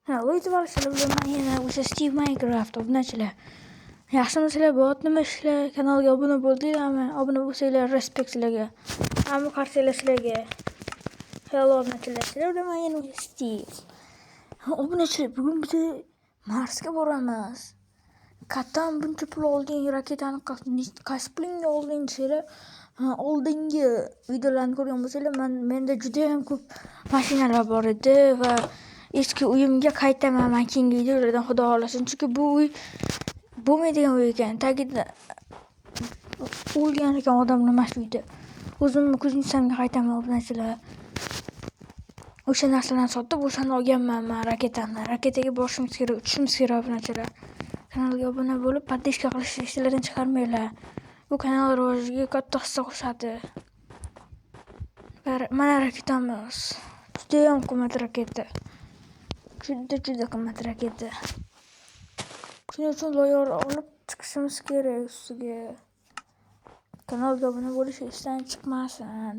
O'zi boshlar bilan yana o'sha Steve Minecraft obunachilar. Yaxshimisizlar, bo'lyaptimi ishlar? Kanalga obuna bo'ldinglarmi? Obuna bo'lsanglar, respekt sizlarga. Hamma qarsanglar sizlarga. Hello obunachilar. Sizlar bilan yana Steve. Obunachilar, bugun biz Marsga boramiz. Qattan buncha pul olding, raketani qaysi pulingni olding desanglar, oldingi videolarni ko'rgan bo'lsanglar, menda juda ham ko'p mashinalar bor edi va eski uyimga qaytaman men keyingi videolardan xudo xohlasin. Chunki bu uy bo'lmaydigan uy ekan. Tagida o'lgan ekan odamlar mana shu uyda. O'zimni kuznichamga qaytaman obunachilar. O'sha narsalarni sotib, o'shani olganman men raketani. Raketaga borishimiz kerak, uchishimiz kerak obunachilar. Kanalga obuna bo'lib, podpishka qilishni esinglardan chiqarmanglar. Bu kanal rivojiga katta hissa qo'shadi. Mana raketamiz. Juda ham qimmat raketa. Juda qimmat raketa. Shuning uchun loyani olib chiqishimiz kerak ustiga. Kanalga obuna bo'lish esdan chiqmasin.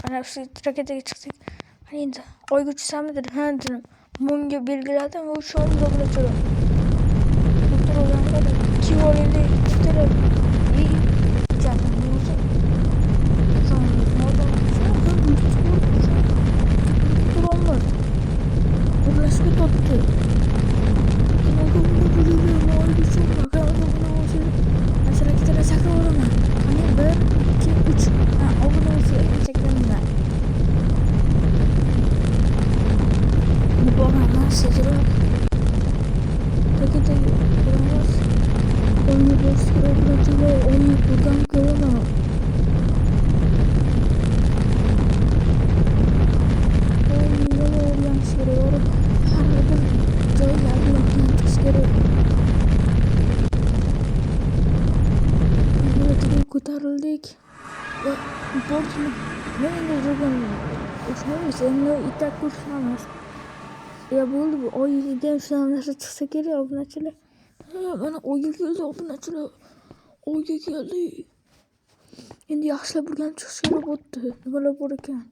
Mana shu raketaga chiqdik. Endi oyga uchsamidi? Ha dedim. Bunga belgiladim va shu onda bo'ladi. O'tirganlar kivoyli o'tirib ko'tarildik va bordik. Men o'zim o'shani itak ko'rsamiz. Ya bo'ldi bu oyida shu narsa chiqsa kerak obunachilar. Mana oyga keldi obunachilar. Oyga keldi. Endi yaxshilab o'rganib chiqish kerak bo'ldi. Nimalar bor ekan?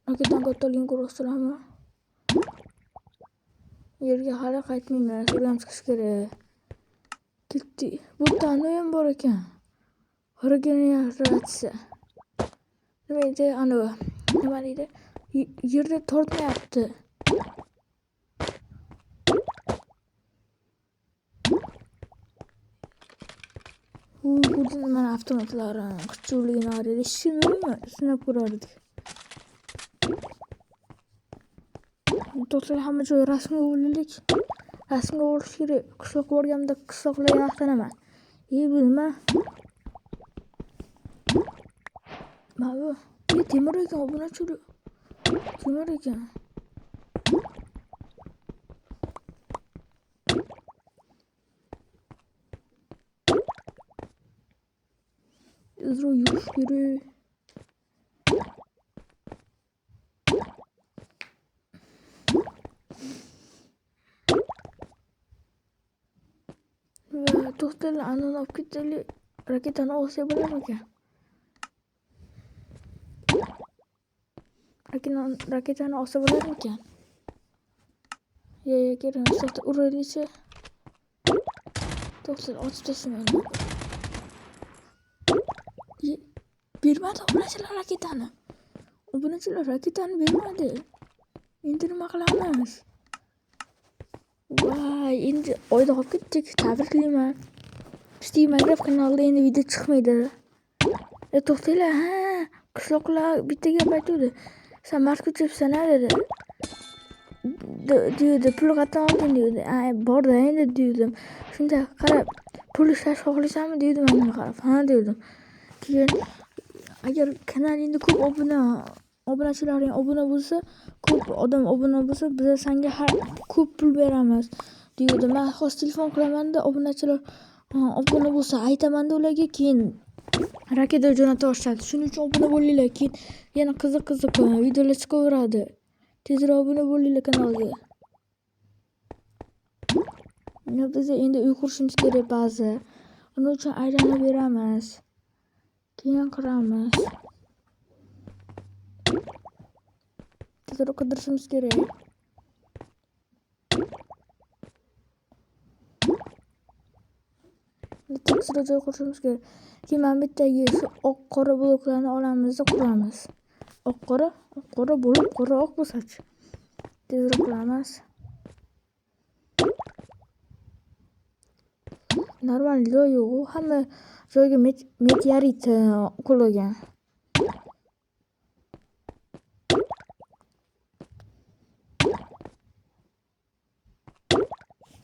Raketadan kattaligini ko'rasizlarmi? Yerga hali qaytmayman. O'rganib chiqish kerak. Ketdi. Bu tani ham bor ekan. Regeneratsiya. Nima deydi? Nima deydi? Yerda tortmayapti. Bu mana avtomatlarning kuchliligini qaraydi. Sinab ko'rardik. To'g'ri hamma joy rasmga o'rgandik. Rasmga olish kerak. Qishloqqa borganimda qishloqlarga maqtanaman. Bu nima? Mana bu temir ekan, obunachilar. Temir ekan. Tezroq yurish kerak. To'xtanglar, anani olib ketaylik. Raketani olsa bo'lar ekan. Raketani olsa bo'lar ekan. Kerak, to'xta, uraylikchi. To'xta, ochib tashlamayman. Bermadi obunachilar raketani. Obunachilar raketani bermadi. Endi nima qilamiz? Voy, endi oyda olib ketdik. Tabriklayman. Steve Minecraft kanalida endi video chiqmaydi. To'xtanglar, qishloqlar bitta gap aytdi. Sen Marsga uchibsan dedi. Deydi, pul qatdan olding deydi. Borda endi dedim. Shunda qarab, pul ishlash xohlaysanmi deydi menga qarab. Ha dedim. Keyin agar kanalingda ko'p obunachilaring obuna bo'lsa, ko'p odam obuna bo'lsa, biz senga ko'p pul beramiz deydi. Men hozir telefon qilaman-da, obunachilar obuna bo'lsa aytaman-da ularga, keyin raketa jo'nata boshladi. Shuning uchun obuna bo'linglar. Keyin yana qiziq videolar chiqaveradi. Tezroq obuna bo'linglar kanalga. Biza endi uy qurishimiz kerak ba'zi. Uning uchun aylanaveramiz. Keyin quramiz. Tezroq qidirishimiz kerak. Tekisroq joy qurishimiz kerak. Keyin mana bu yerdagi shu oq qora bloklarni olamiz-da quramiz. Oq qora bo'lib qora oq bo'lsachi. Tezroq qilamiz. Normal joy yo'q. Hamma joyga meteorit qulagan.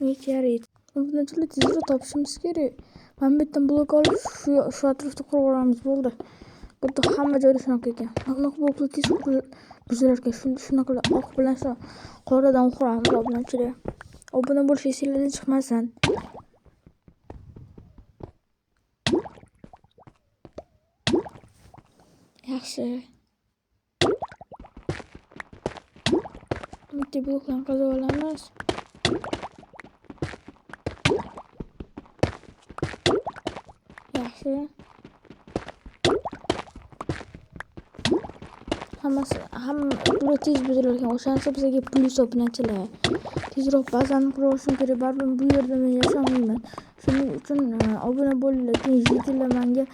Meteorit. Buni tezroq topishimiz kerak. Mana bu yerdan blok olib shu atrofda qurib olamiz bo'ldi. Bu yerda hamma joyda shunaqa ekan. Mana bloklar tez buzilar ekan. Shunaqa oq bilan qoradan quramiz obunachilar. Obuna bo'lish esingizdan chiqmasin. Yaxshi. Bitta bloklarni qazib olamiz. Yaxshi. Hamma tez buzilar ekan. O'shanisi bizga plyus obunachilar. Tezroq bazani qurib olishim kerak. Baribir bu yerda men yashamayman. Shuning uchun obuna bo'linglar. Keyin yigitlar menga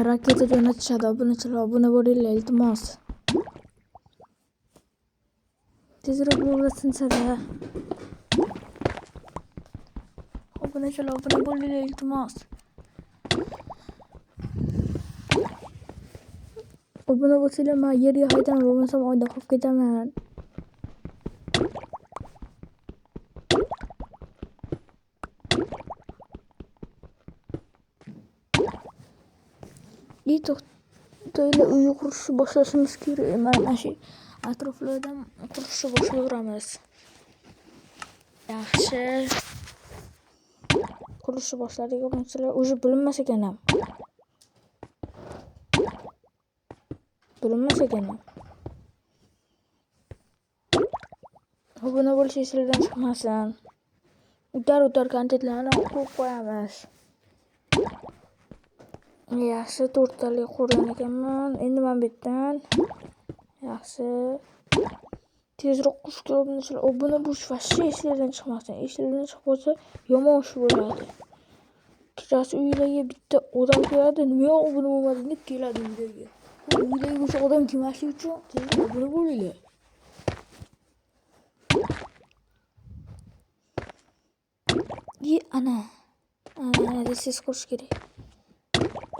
raketa jo'natishadi. Obunachilar obuna bo'linglar iltimos. Tezroq bo'lsin-da. Obunachilar obuna bo'linglar iltimos. Obuna bo'lsanglar men yerga haydaman, bo'lmasam oyda qolib ketaman. To'ylar uy qurishni boshlashimiz kerak. Mana shu atroflardan qurishni boshlayveramiz. Yaxshi. Qurishni boshladik. Obunachilar o'zi bilinmas ekan ham. Obuna bo'lish esingizdan chiqmasin. O'tar kontentlarni qo'yib qo'yamiz. Yaxshi, 4 talik qurgan ekanman. Endi men bu yerdan yaxshi. Tezroq qurish kerak obunachilar. Obuna bo'lish vashshe esingizdan chiqmasin. Esingizdan chiqib qolsa yomon ish bo'ladi. Kechasi uylarga bitta odam keladi, nima obuna bo'lmading deb keladi uylarga. Uylarga o'sha odam kelmaslik uchun tezroq obuna bo'linglar. Ana siz qurish kerak.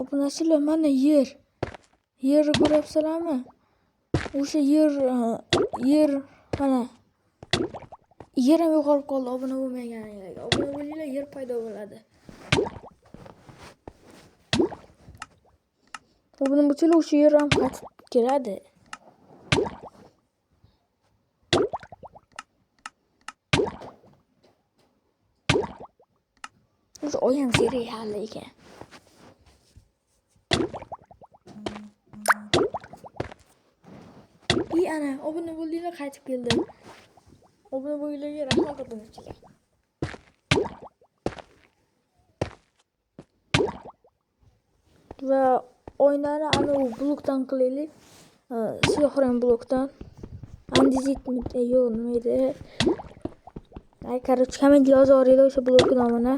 Obunachilar mana yerni ko'ryapsizlarmi? O'sha yer mana yer ham yo'qolib qoldi obuna bo'lmaganlarga. Obuna bo'linglar, yer paydo bo'ladi. Obuna bo'lsanglar o'sha yer ham qaytib keladi. O'sha oyam serial ekan. Ana obuna bo'linglar, qaytib keldi. Obuna bo'linglarga rahmat obunachilar. Va oynani ana u blokdan qilaylik. Siyoh rang blokdan. Andezit yo'q, nima edi? Короче, komment yozib yuboringlar o'sha blok nomini.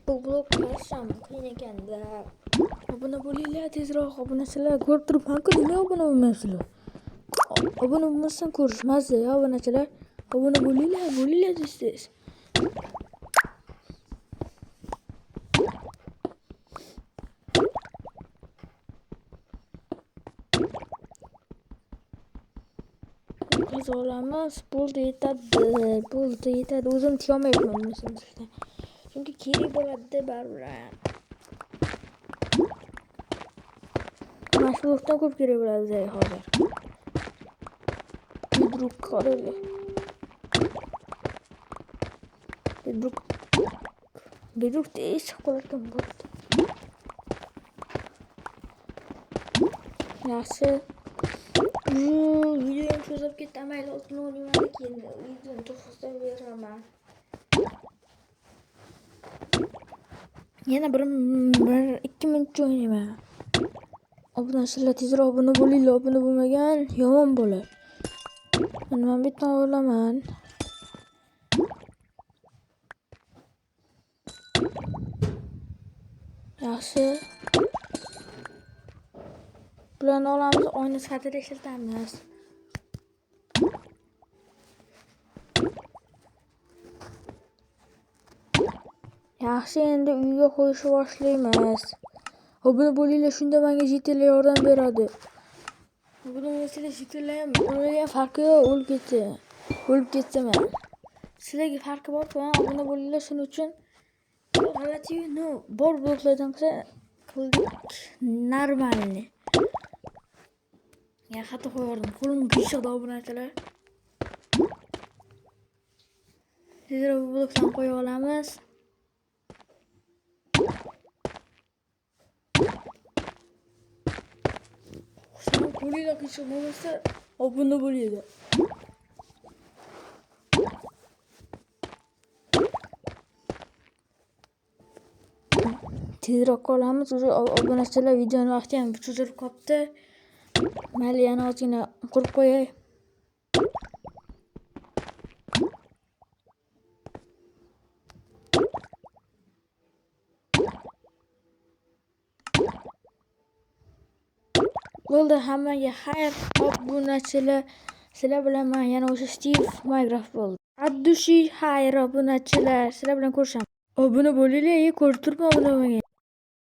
Bu blok qilishim qiyin ekanda. Obuna bo'linglar tezroq, obunachilar. Ko'rib turibman-ku, nima obuna bo'lmaysizlar? Obuna bo'lmasdan ko'rishmasiz, obunachilar. Obuna bo'linglar deysiz. Qazolamiz. Bo'ldi, yetadi. O'zim tiyolmayapman bunisini. Chunki kerak bo'ladi baribir. Mashg'ulotdan ko'p kerak bo'ladi hozir. Bedrock qaraylik. Bedrock tez chiqib qolarkan bo'ldi. Yaxshi. Videoyim cho'zib ketdi. Mayli, o'zini o'ylayman, keyin videoni to'xtatib beraman. Yana bir 2 minutcha o'ynayman. Obunachilar tezroq obuna bo'linglar, obuna bo'lmagan yomon bo'ladi. Men bitta o'ylaman. Yaxshi. Bularni olamiz, oyna sifatida ishlatamiz. Yaxshi, endi uyga qo'yishni boshlaymiz. Obuna bo'linglar, shunda menga jitlar yordam beradi. Obuna bo'lsanglar jitlar ham o'lgan farqi yo'q, o'lib ketsaman. Sizlarga farqi bor-ku, obuna bo'linglar, shuning uchun g'alati-yu, bor bloklardan qildik normalniy. Ya xato qo'yardim. Qo'lim qiyshiqda obunachilar. Tezroq bu blokdan qo'ya olamiz. Qo'linglar qiyshiq bo'lmasa, obuna bo'ladi. Tezroq qolamiz. Obunachilar videoni vaqti ham cho'zilib qolibdi. Mayli, yana ozgina qurib qo'yay. Bo'ldi, hammaga xayr. Obunachilar, sizlar bilan men yana o'sha Steve Minecraft bo'ldi. Addushi xayr obunachilar, sizlar bilan ko'rishaman. Obuna bo'linglar, ko'rib turibman obuna bo'lmagan.